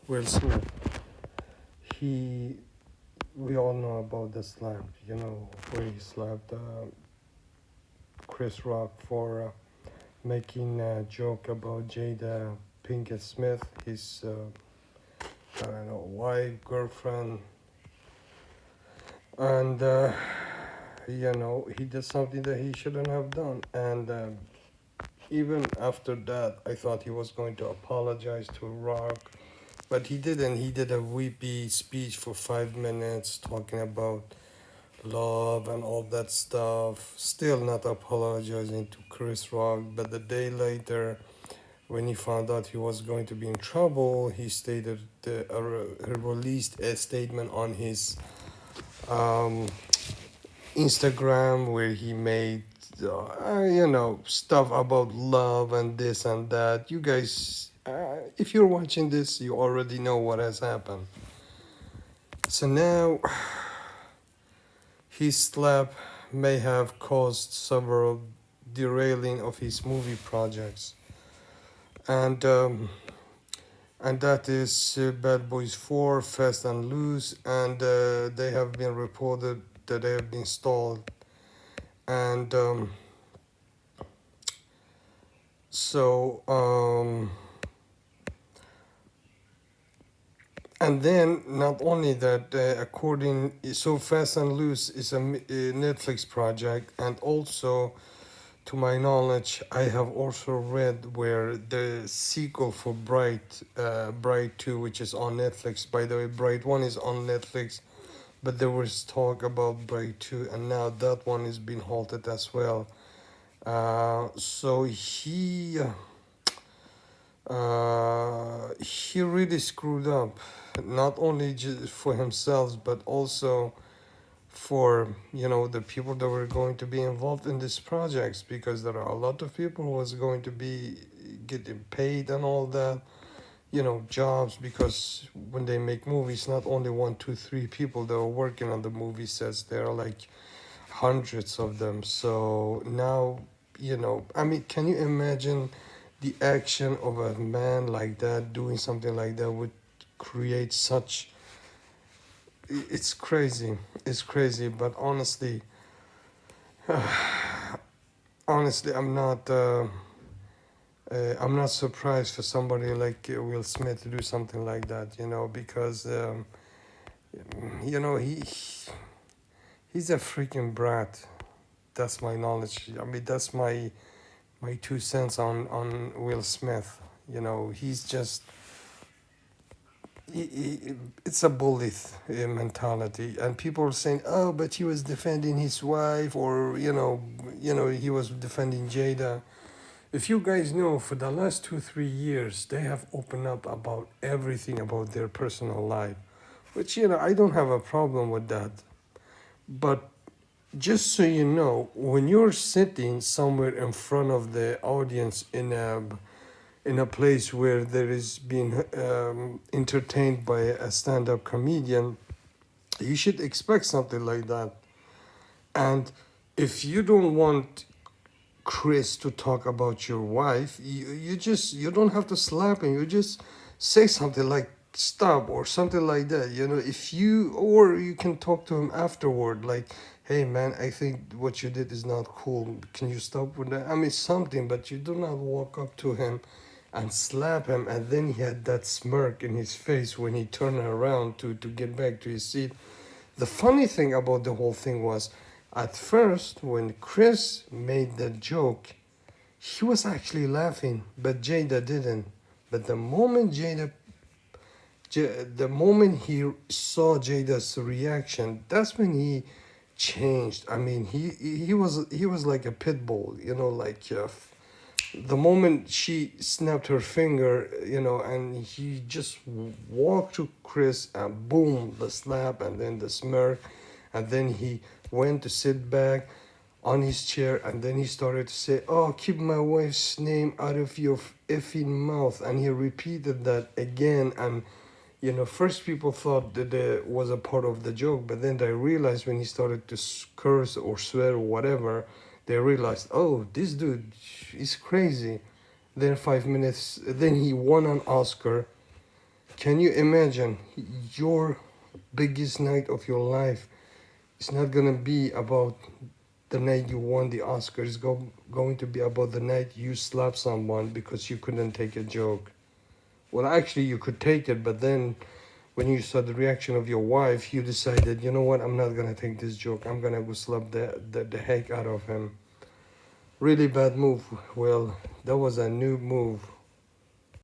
Will Smith, he, we all know about the slap, where he slapped Chris Rock for making a joke about Jada Pinkett Smith, his, I don't know, wife, girlfriend, and, he did something that he shouldn't have done. And even after that, I thought he was going to apologize to Rock. But he didn't. He did a weepy speech for 5 minutes talking about love and all that stuff. Still not apologizing to Chris Rock. But the day later, when he found out he was going to be in trouble, he stated, he released a statement on his um, Instagram where he made, stuff about love and this and that. You guys, if you're watching this, you already know what has happened. So now, his slap may have caused several derailing of his movie projects, and that is Bad Boys 4, Fast and Loose, and they have been reported that they have been stalled, and so and then not only that, so Fast and Loose is a Netflix project, and also, to my knowledge, I have also read where the sequel for Bright 2, which is on Netflix. By the way, Bright 1 is on Netflix, but there was talk about Bright 2, and now that one is being halted as well. So he really screwed up, not only just for himself, but also for the people that were going to be involved in these projects, because there are a lot of people who was going to be getting paid and all that, jobs, because when they make movies, not only one, two, three people that are working on the movie sets, there are like hundreds of them. So now, I mean, can you imagine the action of a man like that doing something like that would create such, it's crazy. It's crazy, but honestly, I'm not surprised for somebody like Will Smith to do something like that, because he's a freaking brat. That's my knowledge. I mean, that's my 2 cents on Will Smith. He's just it's a bully mentality, and people are saying, "Oh, but he was defending his wife, or he was defending Jada." If you guys know, for the last 2 3 years, they have opened up about everything about their personal life, which I don't have a problem with that. But just so you know, when you're sitting somewhere in front of the audience in a place where there is being entertained by a stand-up comedian, you should expect something like that. And if you don't want Chris to talk about your wife, you don't have to slap him. You just say something like stop or something like that. If you, or you can talk to him afterward, like, hey man, I think what you did is not cool. Can you stop with that? I mean something, but you do not walk up to him and slap him, and then he had that smirk in his face when he turned around to get back to his seat. The funny thing about the whole thing was, at first, when Chris made that joke, he was actually laughing, but Jada didn't. But the moment he saw Jada's reaction, that's when he changed. I mean, he was like a pit bull, like the moment she snapped her finger, and he just walked to Chris, and boom, the slap, and then the smirk, and then he went to sit back on his chair, and then he started to say, "Oh, keep my wife's name out of your effing mouth," and he repeated that again, and first people thought that it was a part of the joke, but then they realized when he started to curse or swear or whatever, they realized, oh, this dude is crazy. Then 5 minutes, then he won an Oscar. Can you imagine your biggest night of your life? It's not gonna be about the night you won the Oscar. It's going to be about the night you slapped someone because you couldn't take a joke. Well, actually, you could take it, but then when you saw the reaction of your wife, you decided, you know what, I'm not gonna take this joke. I'm gonna go slap the heck out of him. Really bad move. Well, that was a new move